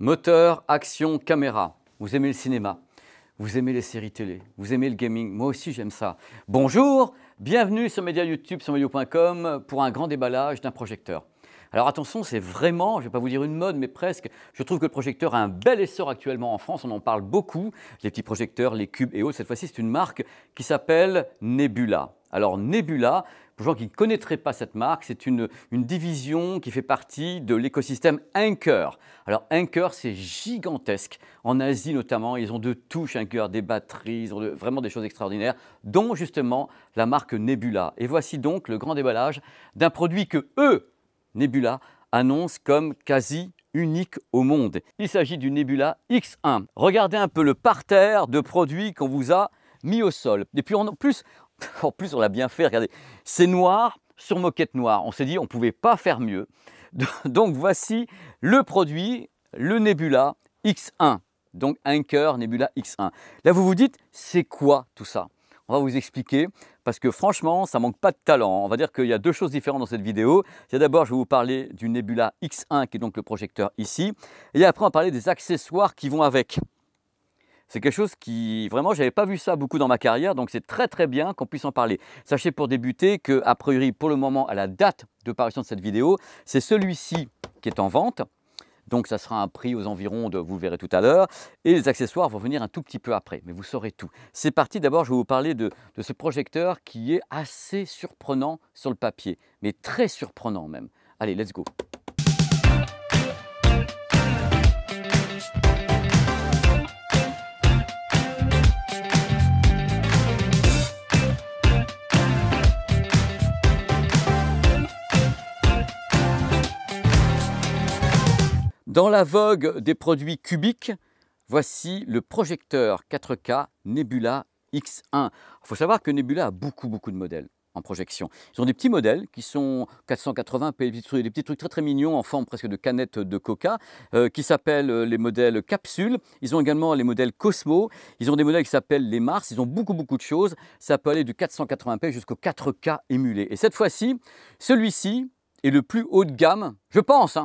Moteur, action, caméra. Vous aimez le cinéma, vous aimez les séries télé, vous aimez le gaming. Moi aussi, j'aime ça. Bonjour, bienvenue sur Média YouTube, sur medio.com pour un grand déballage d'un projecteur. Alors attention, c'est vraiment, je ne vais pas vous dire une mode, mais presque. Je trouve que le projecteur a un bel essor actuellement en France. On en parle beaucoup, les petits projecteurs, les cubes et autres. Cette fois-ci, c'est une marque qui s'appelle Nebula. Alors Nebula, pour les gens qui ne connaîtraient pas cette marque, c'est une division qui fait partie de l'écosystème Anker. Alors Anker, c'est gigantesque. En Asie notamment, ils ont de tout chez Anker, des batteries, ils ont vraiment des choses extraordinaires, dont justement la marque Nebula. Et voici donc le grand déballage d'un produit que Nebula annonce comme quasi unique au monde. Il s'agit du Nebula X1. Regardez un peu le parterre de produits qu'on vous a mis au sol. Et puis en plus on l'a bien fait, regardez, c'est noir sur moquette noire. On s'est dit on ne pouvait pas faire mieux. Donc voici le produit, le Nebula X1. Donc Anker Nebula X1. Là vous vous dites, c'est quoi tout ça? On va vous expliquer parce que franchement, ça ne manque pas de talent. On va dire qu'il y a deux choses différentes dans cette vidéo. D'abord, je vais vous parler du Nebula X1 qui est donc le projecteur ici. Et après, on va parler des accessoires qui vont avec. C'est quelque chose qui, vraiment, je n'avais pas vu ça beaucoup dans ma carrière, donc c'est très très bien qu'on puisse en parler. Sachez pour débuter que, a priori, pour le moment, à la date de parution de cette vidéo, c'est celui-ci qui est en vente. Donc ça sera un prix aux environs de, vous le verrez tout à l'heure, et les accessoires vont venir un tout petit peu après, mais vous saurez tout. C'est parti, d'abord je vais vous parler de ce projecteur qui est assez surprenant sur le papier, mais très surprenant même. Allez, let's go! Dans la vogue des produits cubiques, voici le projecteur 4K Nebula X1. Il faut savoir que Nebula a beaucoup de modèles en projection. Ils ont des petits modèles qui sont 480p, des petits trucs très très mignons en forme presque de canette de coca, qui s'appellent les modèles capsules. Ils ont également les modèles Cosmo. Ils ont des modèles qui s'appellent les Mars. Ils ont beaucoup de choses. Ça peut aller du 480p jusqu'au 4K émulé. Et cette fois-ci, celui-ci est le plus haut de gamme, je pense,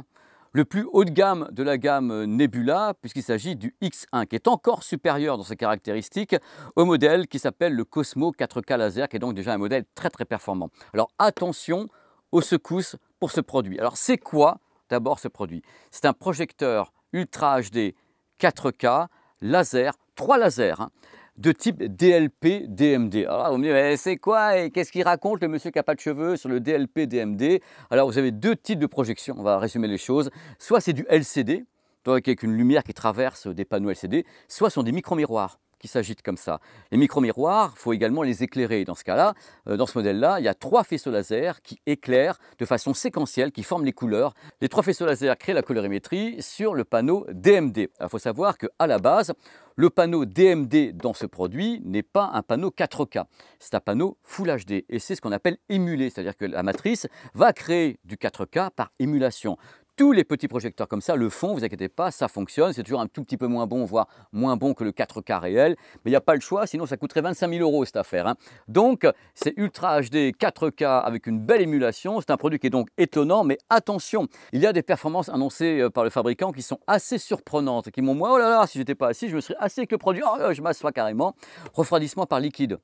le plus haut de gamme de la gamme Nebula, puisqu'il s'agit du X1, qui est encore supérieur dans ses caractéristiques au modèle qui s'appelle le Cosmo 4K laser, qui est donc déjà un modèle très performant. Alors attention aux secousses pour ce produit. Alors c'est quoi d'abord ce produit? C'est un projecteur Ultra HD 4K laser, 3 lasers, de type DLP-DMD. Alors vous me dites, c'est quoi et qu'est-ce qu'il raconte le monsieur qui n'a pas de cheveux sur le DLP-DMD? Alors vous avez deux types de projection, on va résumer les choses. Soit c'est du LCD, donc avec une lumière qui traverse des panneaux LCD, soit ce sont des micro-miroirs qui s'agitent comme ça. Les micro-miroirs, il faut également les éclairer. Dans ce cas-là, dans ce modèle-là, il y a 3 faisceaux laser qui éclairent de façon séquentielle, qui forment les couleurs. Les 3 faisceaux laser créent la colorimétrie sur le panneau DMD. Il faut savoir qu'à la base, le panneau DMD dans ce produit n'est pas un panneau 4K, c'est un panneau Full HD et c'est ce qu'on appelle émulé, c'est-à-dire que la matrice va créer du 4K par émulation. Tous les petits projecteurs comme ça le font, vous inquiétez pas, ça fonctionne, c'est toujours un tout petit peu moins bon, voire moins bon que le 4K réel, mais il n'y a pas le choix, sinon ça coûterait 25 000 € cette affaire. Donc c'est Ultra HD 4K avec une belle émulation, c'est un produit qui est donc étonnant, mais attention, il y a des performances annoncées par le fabricant qui sont assez surprenantes, qui m'ont dit, oh là là, si j'étais pas assis, je me serais assis avec le produit, oh, je m'assois carrément. Refroidissement par liquide.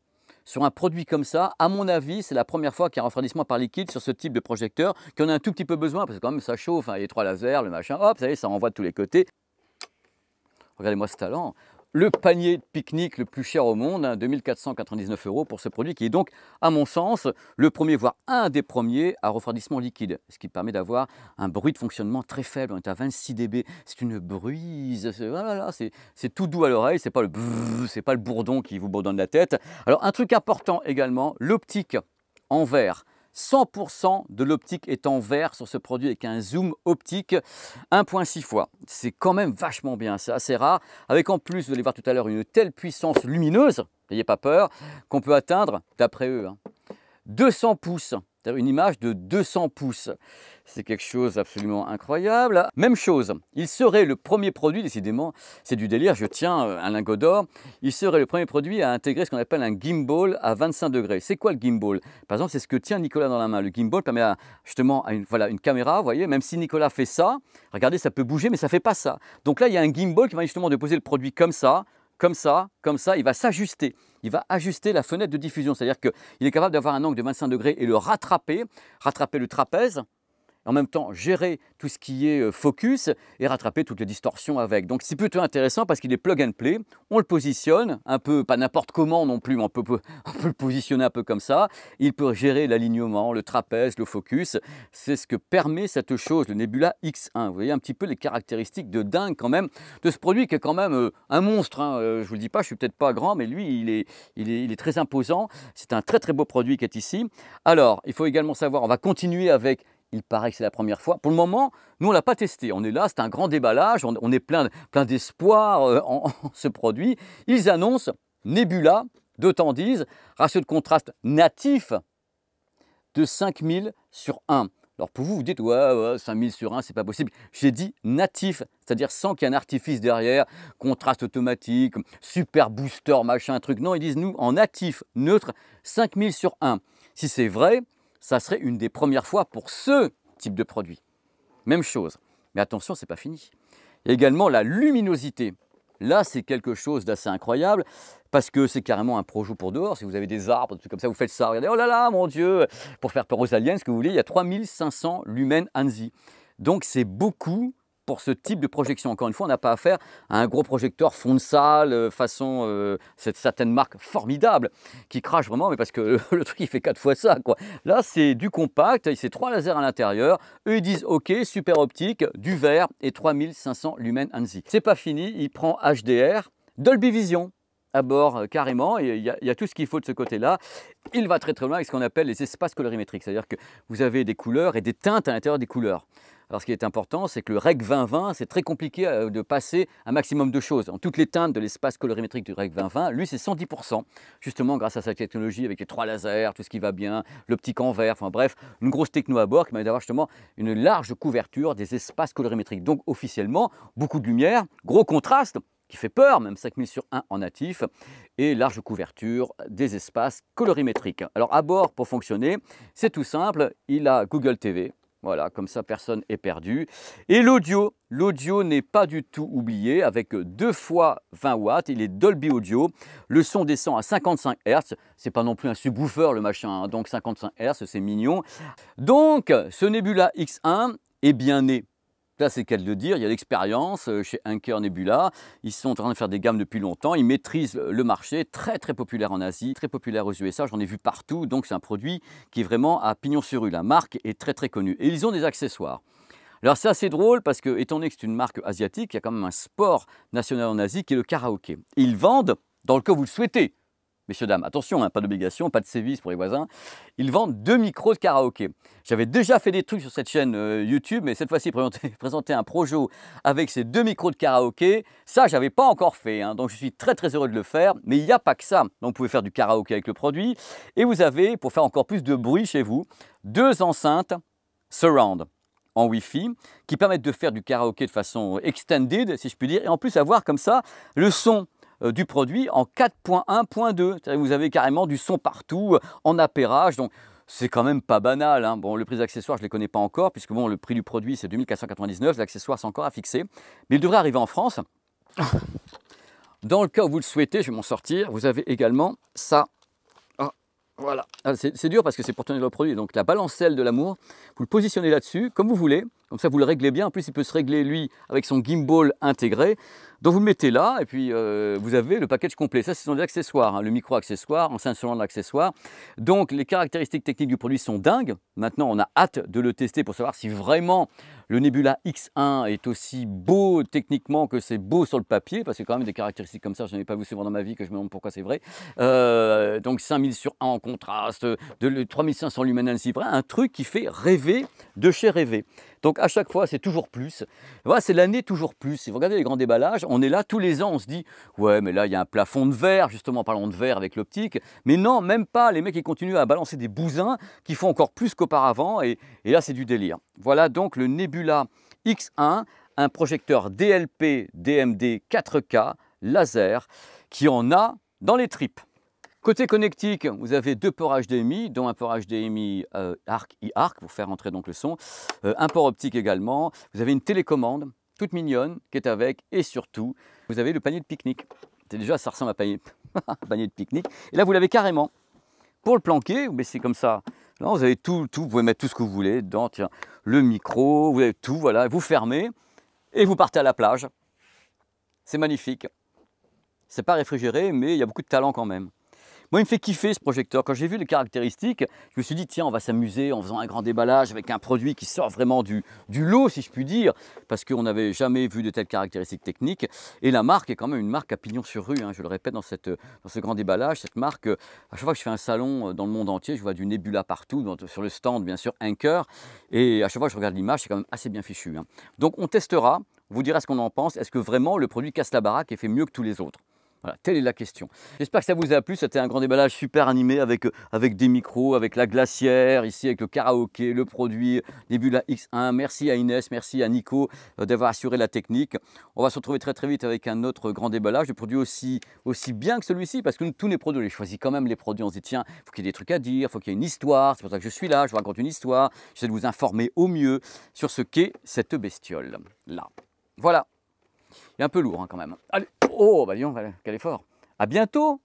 Sur un produit comme ça, à mon avis, c'est la première fois qu'il y a un refroidissement par liquide sur ce type de projecteur, qu'on a un tout petit peu besoin, parce que quand même ça chauffe, les 3 lasers, le machin, hop, ça y est, ça envoie de tous les côtés. Regardez-moi ce talent. Le panier de pique-nique le plus cher au monde, 2499 € pour ce produit qui est donc, à mon sens, le premier, voire un des premiers à refroidissement liquide. Ce qui permet d'avoir un bruit de fonctionnement très faible, on est à 26 dB. C'est une brise, c'est tout doux à l'oreille, c'est pas le brrr, c'est pas le bourdon qui vous bourdonne la tête. Alors un truc important également, l'optique en verre. 100% de l'optique est en verre sur ce produit avec un zoom optique 1.6 fois. C'est quand même vachement bien, c'est assez rare. Avec en plus, vous allez voir tout à l'heure, une telle puissance lumineuse, n'ayez pas peur, qu'on peut atteindre, d'après eux, 200 pouces. c'est-à-dire une image de 200 pouces. C'est quelque chose d'absolument incroyable. Même chose, il serait le premier produit, décidément, c'est du délire, je tiens un lingot d'or, il serait le premier produit à intégrer ce qu'on appelle un gimbal à 25 degrés. C'est quoi le gimbal? Par exemple, c'est ce que tient Nicolas dans la main. Le gimbal permet justement à une caméra, vous voyez, même si Nicolas fait ça, regardez, ça peut bouger, mais ça ne fait pas ça. Donc là, il y a un gimbal qui va justement déposer le produit comme ça, il va s'ajuster. Il va ajuster la fenêtre de diffusion, c'est-à-dire qu'il est capable d'avoir un angle de 25 degrés et le rattraper le trapèze, en même temps gérer tout ce qui est focus et rattraper toutes les distorsions avec. Donc c'est plutôt intéressant parce qu'il est plug and play, on le positionne un peu, pas n'importe comment non plus, mais on peut le positionner un peu comme ça. Il peut gérer l'alignement, le trapèze, le focus. C'est ce que permet cette chose, le Nebula X1. Vous voyez un petit peu les caractéristiques de dingue quand même de ce produit qui est quand même un monstre. Hein. Je ne vous le dis pas, je ne suis peut-être pas grand, mais lui il est très imposant. C'est un très très beau produit qui est ici. Alors il faut également savoir, on va continuer avec. Il paraît que c'est la première fois. Pour le moment, nous, on ne l'a pas testé. On est là, c'est un grand déballage. On est plein d'espoir en ce produit. Ils annoncent Nebula, d'autant disent, ratio de contraste natif de 5000 sur 1. Alors pour vous, vous dites, ouais 5000 sur 1, c'est pas possible. J'ai dit natif, c'est-à-dire sans qu'il y ait un artifice derrière, contraste automatique, super booster, machin, truc. Non, ils disent, nous, en natif, neutre, 5000 sur 1. Si c'est vrai, ça serait une des premières fois pour ce type de produit. Même chose. Mais attention, ce n'est pas fini. Il y a également la luminosité. Là, c'est quelque chose d'assez incroyable parce que c'est carrément un projo pour dehors. Si vous avez des arbres, des trucs comme ça, vous faites ça. Regardez, oh là là, mon Dieu, pour faire peur aux aliens, ce que vous voulez, il y a 3500 lumens ANSI. Donc, c'est beaucoup pour ce type de projection. Encore une fois, on n'a pas affaire à un gros projecteur fond de salle, façon cette certaine marque formidable qui crache vraiment, mais parce que le truc il fait 4 fois ça, quoi. Là, c'est du compact, c'est 3 lasers à l'intérieur. Eux, ils disent OK, super optique, du verre et 3500 lumens ANSI. C'est pas fini, il prend HDR, Dolby Vision à bord carrément, et il y a tout ce qu'il faut de ce côté-là. Il va très très loin avec ce qu'on appelle les espaces colorimétriques, c'est-à-dire que vous avez des couleurs et des teintes à l'intérieur des couleurs. Alors ce qui est important, c'est que le Rec 2020, c'est très compliqué de passer un maximum de choses. En toutes les teintes de l'espace colorimétrique du Rec 2020, lui c'est 110%, justement grâce à sa technologie avec les 3 lasers, tout ce qui va bien, l'optique en vert, enfin bref, une grosse techno à bord qui permet d'avoir justement une large couverture des espaces colorimétriques. Donc officiellement, beaucoup de lumière, gros contraste, qui fait peur, même 5000 sur 1 en natif, et large couverture des espaces colorimétriques. Alors à bord, pour fonctionner, c'est tout simple, il a Google TV. Voilà, comme ça, personne n'est perdu. Et l'audio n'est pas du tout oublié, avec 2 fois 20 watts, il est Dolby Audio. Le son descend à 55 Hz, c'est pas non plus un subwoofer le machin, hein, donc 55 Hz, c'est mignon. Donc, ce Nebula X1 est bien né. Là, c'est qu'à le dire, il y a l'expérience chez Anker Nebula. Ils sont en train de faire des gammes depuis longtemps. Ils maîtrisent le marché, très très populaire en Asie, très populaire aux USA. J'en ai vu partout. Donc, c'est un produit qui est vraiment à pignon sur rue. La marque est très très connue. Et ils ont des accessoires. Alors, c'est assez drôle parce que, étant donné que c'est une marque asiatique, il y a quand même un sport national en Asie qui est le karaoké. Et ils vendent dans le cas où vous le souhaitez. Messieurs, dames, attention, hein, pas d'obligation, pas de sévices pour les voisins. Ils vendent 2 micros de karaoké. J'avais déjà fait des trucs sur cette chaîne YouTube, mais cette fois-ci, présenter un projo avec ces 2 micros de karaoké, ça, je n'avais pas encore fait. Hein, donc, je suis très, très heureux de le faire. Mais il n'y a pas que ça. Donc, vous pouvez faire du karaoké avec le produit. Et vous avez, pour faire encore plus de bruit chez vous, 2 enceintes surround en Wi-Fi qui permettent de faire du karaoké de façon extended, si je puis dire. Et en plus, avoir comme ça le son du produit en 4.1.2. Vous avez carrément du son partout, en appairage. Donc, c'est quand même pas banal. Hein. Bon, le prix des accessoires, je ne les connais pas encore, puisque bon, le prix du produit, c'est 2499. L'accessoire, c'est encore à fixer. Mais il devrait arriver en France. Dans le cas où vous le souhaitez, je vais m'en sortir. Vous avez également ça. Oh, voilà. C'est dur parce que c'est pour tenir le produit. Donc, la balancelle de l'amour, vous le positionnez là-dessus, comme vous voulez. Comme ça, vous le réglez bien. En plus, il peut se régler, lui, avec son gimbal intégré. Donc, vous le mettez là et puis vous avez le package complet. Ça, ce sont des accessoires. Hein. Le micro-accessoire, enceinte sonore d'accessoires. Donc, les caractéristiques techniques du produit sont dingues. Maintenant, on a hâte de le tester pour savoir si vraiment le Nebula X1 est aussi beau techniquement que c'est beau sur le papier. Parce que quand même des caractéristiques comme ça, je n'en ai pas vu souvent dans ma vie que je me demande pourquoi c'est vrai. Donc, 5000 sur 1 en contraste, 3500 lumens, c'est vrai. Un truc qui fait rêver de chez rêver. Donc à chaque fois, c'est toujours plus. Voilà, c'est l'année toujours plus. Si vous regardez les grands déballages, on est là tous les ans, on se dit « Ouais, mais là, il y a un plafond de verre, justement, parlons de verre avec l'optique. » Mais non, même pas. Les mecs, ils continuent à balancer des bousins qui font encore plus qu'auparavant. Et là, c'est du délire. Voilà donc le Nebula X1, un projecteur DLP DMD 4K laser qui en a dans les tripes. Côté connectique, vous avez 2 ports HDMI, dont un port HDMI ARC e-ARC pour faire entrer donc le son, un port optique également. Vous avez une télécommande toute mignonne qui est avec, et surtout, vous avez le panier de pique-nique. Déjà, ça ressemble à un panier de pique-nique. Et là, vous l'avez carrément. Pour le planquer, vous baissez comme ça. Là, vous avez tout, vous pouvez mettre tout ce que vous voulez dedans. Tiens, le micro, vous avez tout, voilà. Vous fermez et vous partez à la plage. C'est magnifique. C'est pas réfrigéré, mais il y a beaucoup de talent quand même. Moi, il me fait kiffer ce projecteur. Quand j'ai vu les caractéristiques, je me suis dit, tiens, on va s'amuser en faisant un grand déballage avec un produit qui sort vraiment du lot, si je puis dire, parce qu'on n'avait jamais vu de telles caractéristiques techniques. Et la marque est quand même une marque à pignon sur rue, hein, je le répète, dans ce grand déballage. Cette marque, à chaque fois que je fais un salon dans le monde entier, je vois du Nebula partout, sur le stand, bien sûr, Anker. Et à chaque fois que je regarde l'image, c'est quand même assez bien fichu, hein. Donc, on testera, on vous dira ce qu'on en pense. Est-ce que vraiment le produit casse la baraque et fait mieux que tous les autres? Voilà, telle est la question. J'espère que ça vous a plu. C'était un grand déballage super animé avec des micros, avec la glacière, ici avec le karaoké, le produit Nebula X1. Merci à Inès, merci à Nico d'avoir assuré la technique. On va se retrouver très très vite avec un autre grand déballage, des produits aussi bien que celui-ci, parce que tous les produits, on les choisit quand même les produits. On se dit tiens, il faut qu'il y ait des trucs à dire, il faut qu'il y ait une histoire. C'est pour ça que je suis là, je vous raconte une histoire. J'essaie de vous informer au mieux sur ce qu'est cette bestiole là. Voilà. Il est un peu lourd hein, quand même. Allez, oh, bah disons, quel effort. À bientôt.